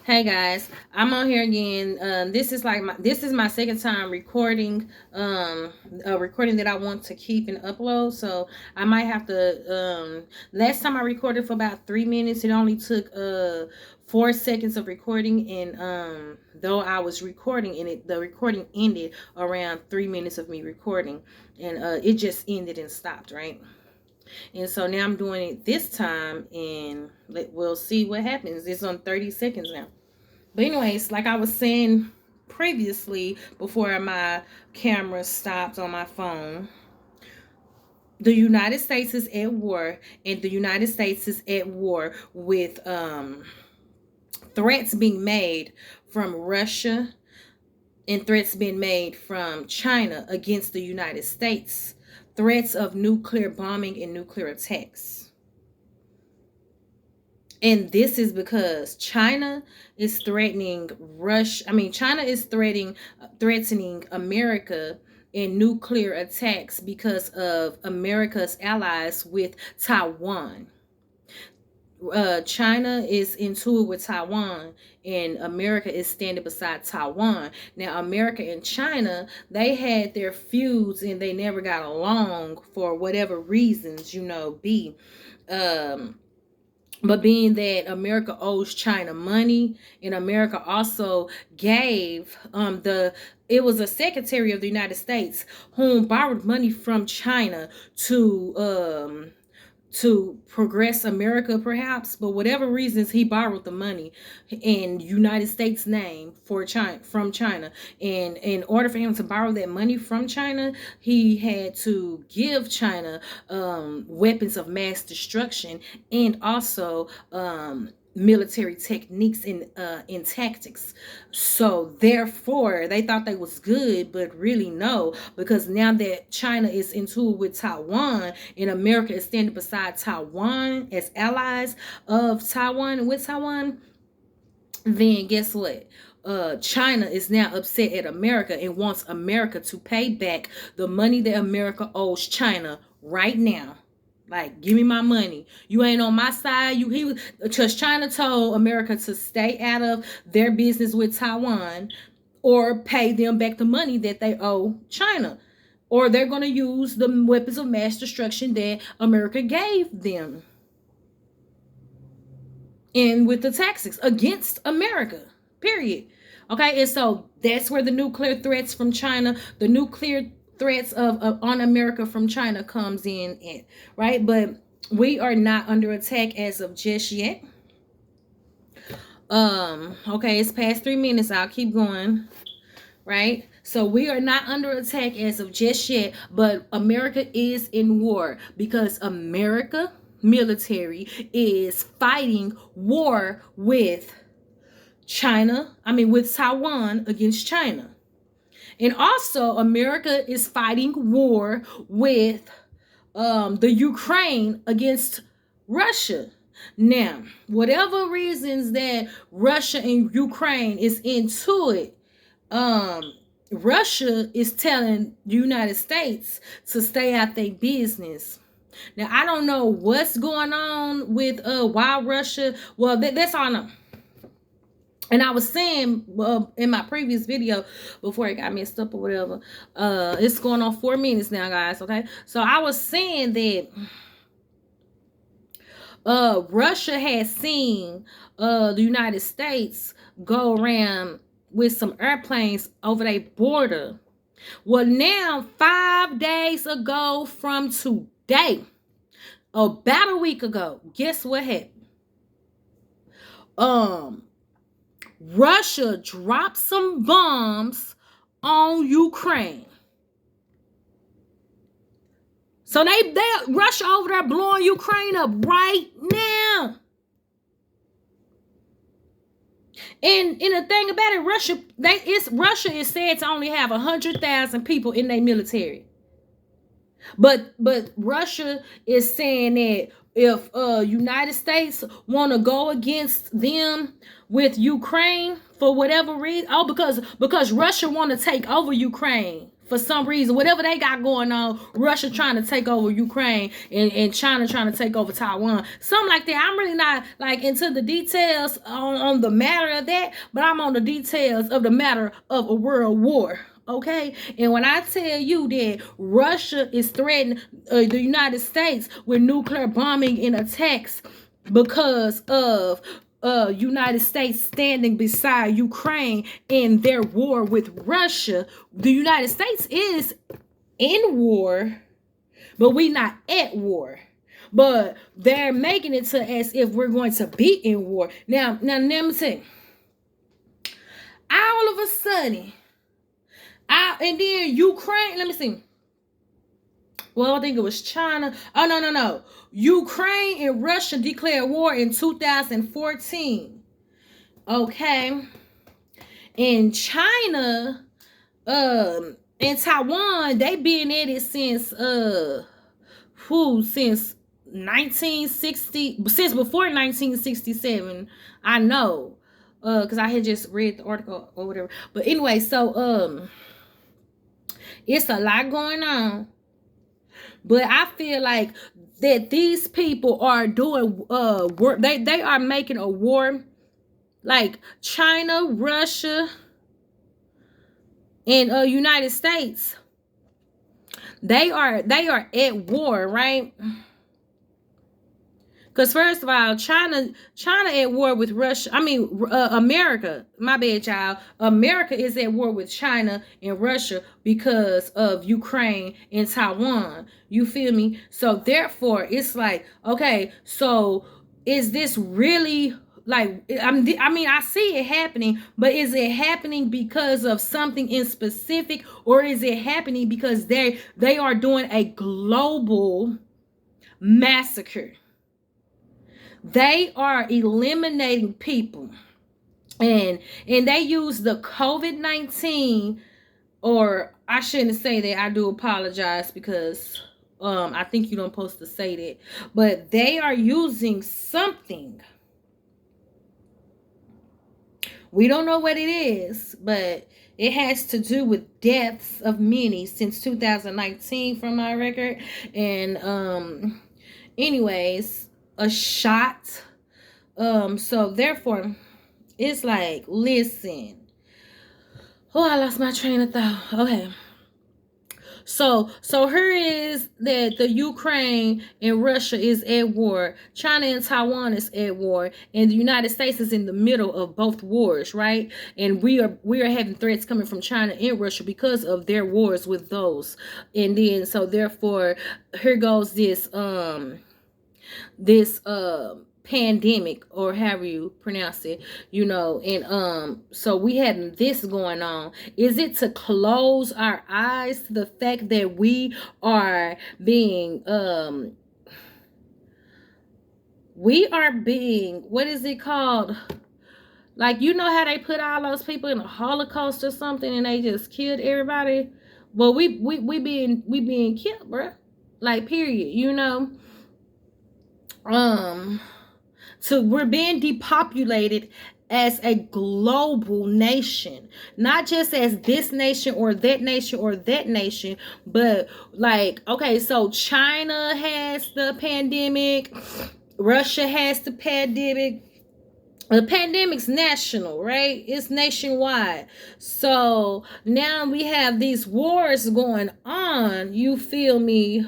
Hey guys, I'm on here again. This is my second time recording a recording that I want to keep and upload. So I might have to last time I recorded for about 3 minutes. It only took 4 seconds of recording, and though I was recording and the recording ended around 3 minutes of me recording, and it just ended and stopped, right? And so now I'm doing it this time, and we'll see what happens. It's on 30 seconds now. But anyways, like I was saying previously, before my camera stopped on my phone, the United States is at war, and the United States is at war with threats being made from Russia and threats being made from China against the United States. Threats of nuclear bombing and nuclear attacks. And this is because China is threatening China is threatening America in nuclear attacks because of America's allies with Taiwan. China is into it with Taiwan, and America is standing beside Taiwan. Now, America and China, they had their feuds and they never got along for whatever reasons, but being that America owes China money, and America also gave it was a secretary of the United States whom borrowed money from China to progress America, perhaps, but whatever reasons, he borrowed the money in United States name from China. And in order for him to borrow that money from China, he had to give China weapons of mass destruction, and also military techniques in tactics. So therefore they thought they was good, but really no, because now that China is into it with Taiwan, and America is standing beside Taiwan as allies of Taiwan and with Taiwan, then guess what? China is now upset at America and wants America to pay back the money that America owes China right now. Like, give me my money. You ain't on my side. Because China told America to stay out of their business with Taiwan, or pay them back the money that they owe China, or they're going to use the weapons of mass destruction that America gave them, and with the taxes against America, period. Okay, and so that's where the nuclear threats from China, the nuclear threats of on America from China comes in, right? But we are not under attack as of just yet. Okay, it's past 3 minutes. I'll keep going, right? So we are not under attack as of just yet, but America is in war because America military is fighting war with with Taiwan against China. And also, America is fighting war with the Ukraine against Russia. Now, whatever reasons that Russia and Ukraine is into it, Russia is telling the United States to stay out their business. Now, I don't know what's going on with why Russia. Well, that's all I know. And I was saying in my previous video before it got messed up or whatever, it's going on 4 minutes now, guys. Okay, so I was saying that Russia has seen the United States go around with some airplanes over their border. Well, now 5 days ago from today, about a week ago, guess what happened? Russia dropped some bombs on Ukraine. So they Russia over there blowing Ukraine up right now. And the thing about it, Russia is said to only have 100,000 people in their military. But Russia is saying that if United States want to go against them with Ukraine for whatever reason, because Russia want to take over Ukraine For some reason, whatever they got going on, Russia trying to take over Ukraine and China trying to take over Taiwan. Something like that. I'm really not like into the details on the matter of that, but I'm on the details of the matter of a world war. Okay, and when I tell you that Russia is threatening the United States with nuclear bombing and attacks because of United States standing beside Ukraine in their war with Russia, the United States is in war, but we not at war. But they're making it to as if we're going to be in war. Now let me say, all of a sudden, and then Ukraine, let me see. Well, I think it was China. Oh, no. Ukraine and Russia declared war in 2014. Okay. And China, and Taiwan, they been in it since 1960, since before 1967. I know. Because I had just read the article or whatever. But anyway, so it's a lot going on. But I feel like that these people are doing work. They are making a war, like China, Russia, and United States. They are at war, right? Because first of all, China at war with Russia. I mean, America. My bad, y'all. America is at war with China and Russia because of Ukraine and Taiwan. You feel me? So therefore, it's like, okay, so is this really like? I mean, I see it happening, but is it happening because of something in specific, or is it happening because they are doing a global massacre? They are eliminating people, and they use the COVID-19, or I shouldn't say that. I do apologize because I think you don't supposed to say that, but they are using something. We don't know what it is, but it has to do with deaths of many since 2019 from my record. And anyways, a shot. So therefore, it's like, listen. Oh, I lost my train of thought. Okay. So here is that the Ukraine and Russia is at war. China and Taiwan is at war, and the United States is in the middle of both wars, right? And we are having threats coming from China and Russia because of their wars with those. And then so therefore, here goes this pandemic, or however you pronounce it, and so we had this going on. Is it to close our eyes to the fact that we are being what is it called, like, how they put all those people in the Holocaust or something and they just killed everybody? Well, we being killed, bro, like, period. So we're being depopulated as a global nation, not just as this nation or that nation or that nation, but like, okay, so China has the pandemic, Russia has the pandemic. The pandemic's national, right? It's nationwide. So now we have these wars going on, you feel me?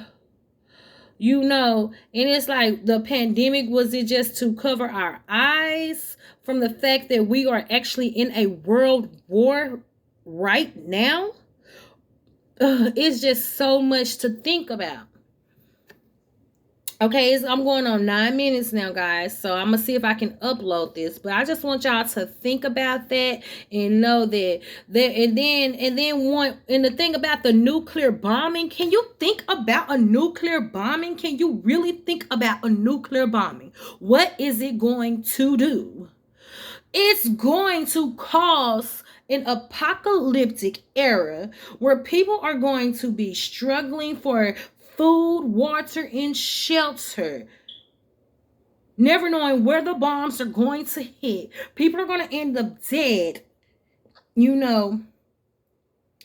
And it's like, the pandemic, was it just to cover our eyes from the fact that we are actually in a world war right now? It's just so much to think about. Okay, I'm going on 9 minutes now, guys. So I'm gonna see if I can upload this. But I just want y'all to think about that and know that and the thing about the nuclear bombing. Can you think about a nuclear bombing? Can you really think about a nuclear bombing? What is it going to do? It's going to cause an apocalyptic era where people are going to be struggling for food, water, and shelter, never knowing where the bombs are going to hit. People are going to end up dead,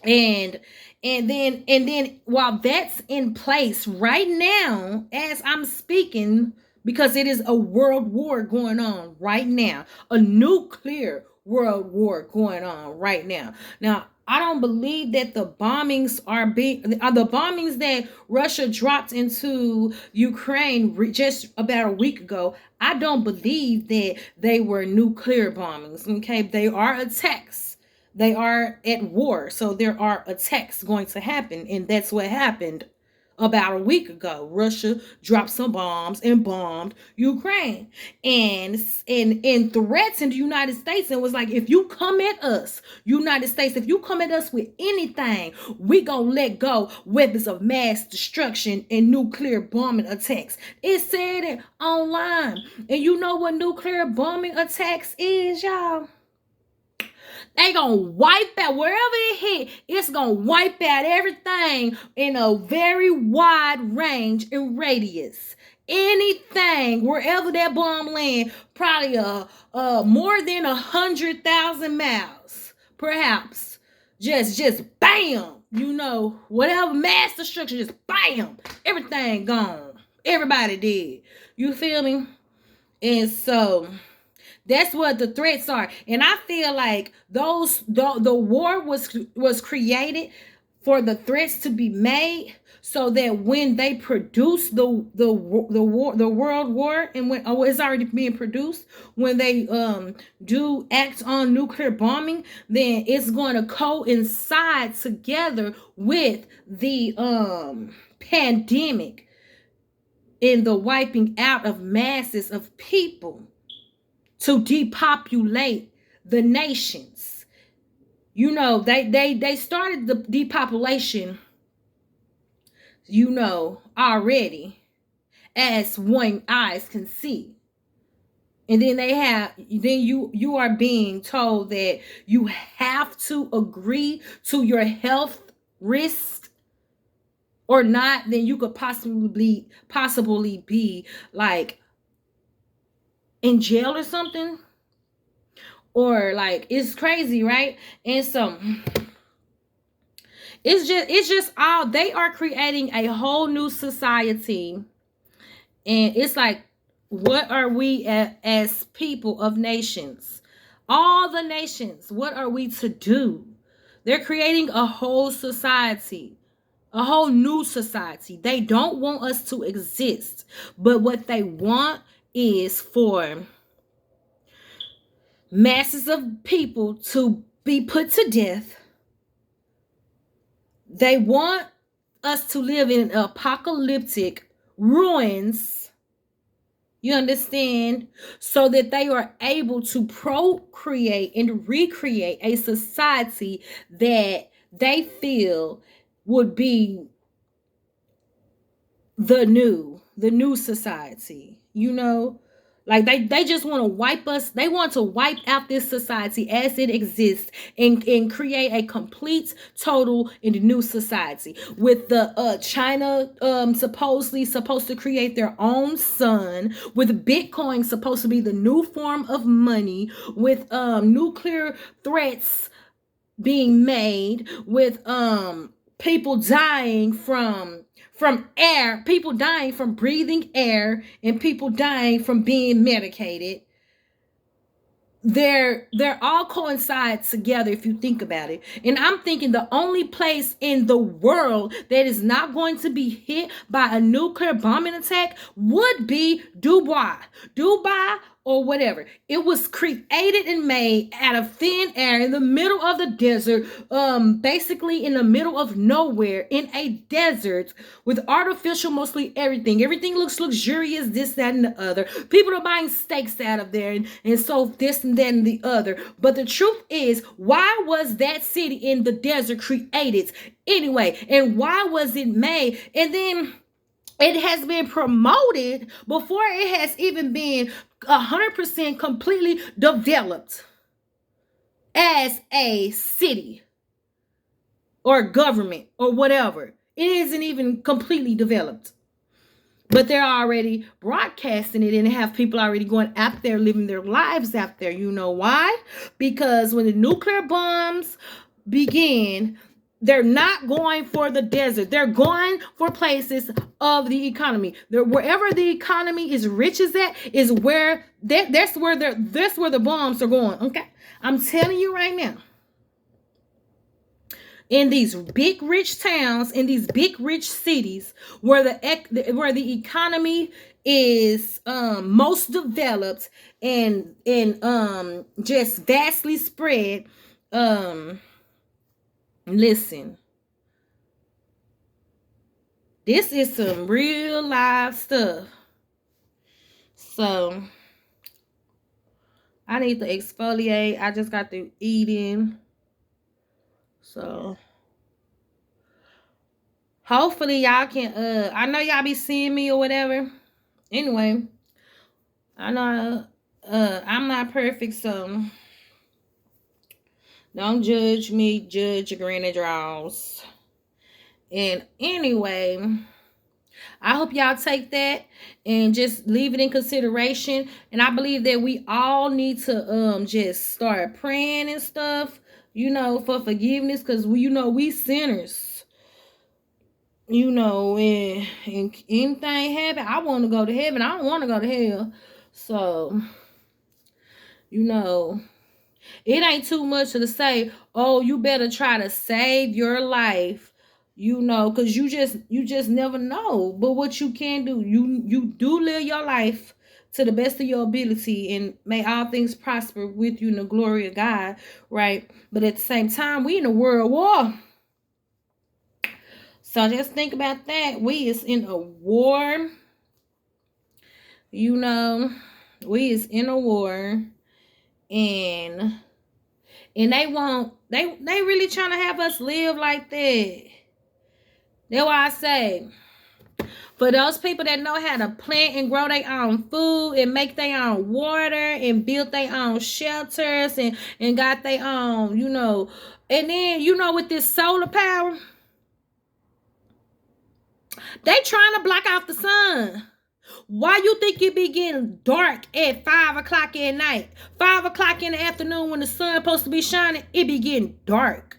and and then while that's in place right now as I'm speaking, because it is a world war going on right now, a nuclear world war going on right now. Now, I don't believe that the bombings are the bombings that Russia dropped into Ukraine just about a week ago. I don't believe that they were nuclear bombings. Okay, they are attacks. They are at war, so there are attacks going to happen, and that's what happened about a week ago. Russia dropped some bombs and bombed Ukraine, and threatened the United States, and was like, if you come at us, United States, if you come at us with anything, we gonna let go weapons of mass destruction and nuclear bombing attacks. It said it online, and you know what nuclear bombing attacks is, y'all? They gonna wipe out wherever it hit. It's gonna wipe out everything in a very wide range and radius. Anything wherever that bomb land, probably more than 100,000 miles, perhaps. Just bam. You know, whatever mass destruction, just bam, everything gone. Everybody did. You feel me? And so that's what the threats are. And I feel like the war was created for the threats to be made, so that when they produce the world war, and when it's already being produced, when they do act on nuclear bombing, then it's going to coincide together with the pandemic and the wiping out of masses of people to depopulate the nations. You know, they started the depopulation, you know, already, as one eyes can see. And then you are being told that you have to agree to your health risk or not, then you could possibly be like in jail or something, or like, it's crazy, right? And so it's just all, they are creating a whole new society, and it's like, what are we as people of nations, all the nations, what are we to do? They're creating a whole society, a whole new society. They don't want us to exist, but what they want is for masses of people to be put to death. They want us to live in apocalyptic ruins, you understand, so that they are able to procreate and recreate a society that they feel would be the new society, you know. Like they just want to wipe us. They want to wipe out this society as it exists, and create a complete, total, and new society. With the China supposedly supposed to create their own sun, with Bitcoin supposed to be the new form of money, with nuclear threats being made, with people dying from air, people dying from breathing air, and people dying from being medicated. They're all coincide together if you think about it. And I'm thinking the only place in the world that is not going to be hit by a nuclear bombing attack would be Dubai or whatever. It was created and made out of thin air in the middle of the desert, basically in the middle of nowhere, in a desert, with artificial mostly everything. Everything looks luxurious, this, that, and the other. People are buying steaks out of there, and so this and that and the other. But the truth is, why was that city in the desert created anyway? And why was it made? And then it has been promoted before it has even been 100% completely developed as a city or government or whatever. It isn't even completely developed, but they're already broadcasting it and have people already going out there living their lives out there. You know why? Because when the nuclear bombs began, They're not going for the desert. They're going for places of the economy. Wherever the economy is rich as at is where that's where the bombs are going. Okay, I'm telling you right now. In these big rich towns, in these big rich cities, where the economy is most developed and just vastly spread. Listen, this is some real live stuff. So I need to exfoliate. I just got through eating. So hopefully y'all can I know y'all be seeing me or whatever. Anyway, I know I'm not perfect, so don't judge me, judge your granny draws. And anyway, I hope y'all take that and just leave it in consideration. And I believe that we all need to just start praying and stuff, for forgiveness, because we sinners. And anything happen, I want to go to heaven. I don't want to go to hell. So, it ain't too much to say, oh, you better try to save your life, because you just never know. But what you can do, you do live your life to the best of your ability, and may all things prosper with you in the glory of God, right? But at the same time, we in a world war. So just think about that. We is in a war. We is in a war, and they really trying to have us live like that. That's why I say, for those people that know how to plant and grow their own food and make their own water and build their own shelters and got their own, and then, with this solar power, they trying to block out the sun. Why you think it be getting dark at 5 o'clock at night? 5 o'clock in the afternoon when the sun supposed to be shining, it be getting dark.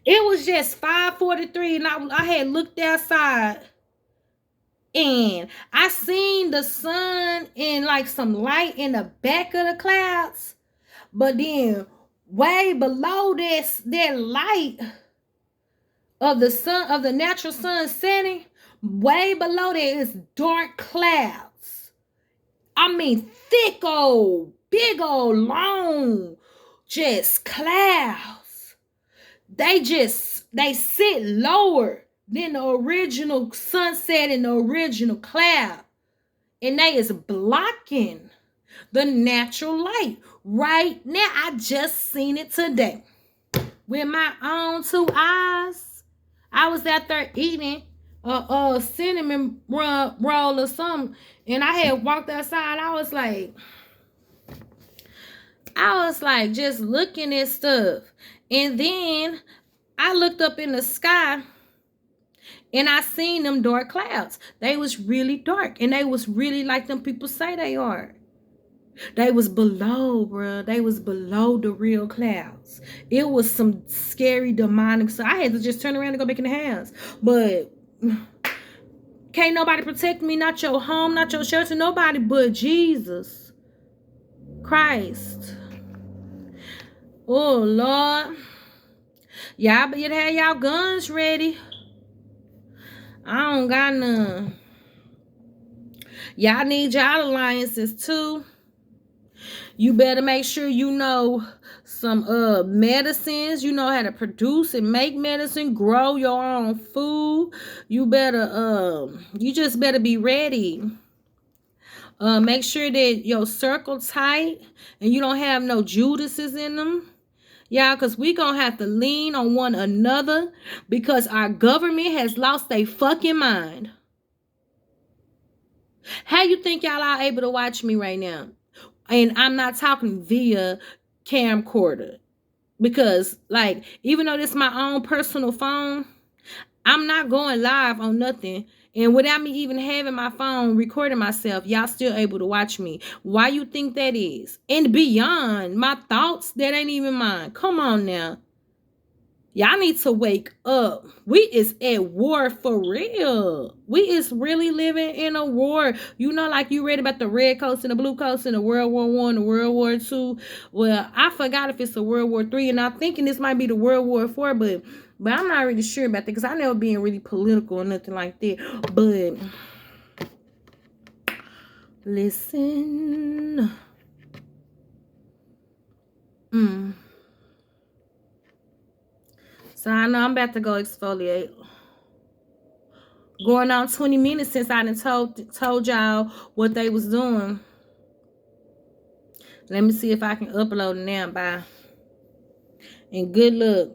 It was just 5:43 and I had looked outside and I seen the sun and like some light in the back of the clouds. But then way below that light of the sun, of the natural sun setting, way below there is dark clouds. I mean, thick old, big old, long, just clouds. They sit lower than the original sunset and the original cloud. And they is blocking the natural light. Right now, I just seen it today with my own two eyes. I was out there eating a cinnamon roll or something, and I had walked outside. I was like just looking at stuff, and then I looked up in the sky and I seen them dark clouds. They was really dark, and they was really like them people say they are. They was below, bruh. They was below the real clouds. It was some scary demonic. So I had to just turn around and go back in the house. But can't nobody protect me, not your home, not your shelter, nobody but Jesus Christ. Oh, Lord. Y'all better have y'all guns ready. I don't got none. Y'all need y'all alliances too. You better make sure you know some medicines. You know how to produce and make medicine, grow your own food. You just better be ready. Make sure that your circle tight and you don't have no Judases in them. Yeah, because we gonna have to lean on one another because our government has lost their fucking mind. How you think y'all are able to watch me right now? And I'm not talking via camcorder, because like, even though this is my own personal phone, I'm not going live on nothing. And without me even having my phone recording myself, y'all still able to watch me. Why you think that is? And beyond my thoughts, that ain't even mine. Come on now. Y'all need to wake up. We is at war for real. We is really living in a war. You know, like you read about the red coats and the blue coats in the World War One, the World War Two. Well, I forgot if it's the World War Three, and I'm thinking this might be the World War Four, but I'm not really sure about that because I never been really political or nothing like that. But listen. So I know I'm about to go exfoliate. Going on 20 minutes since I done told y'all what they was doing. Let me see if I can upload it now. Bye. And good luck.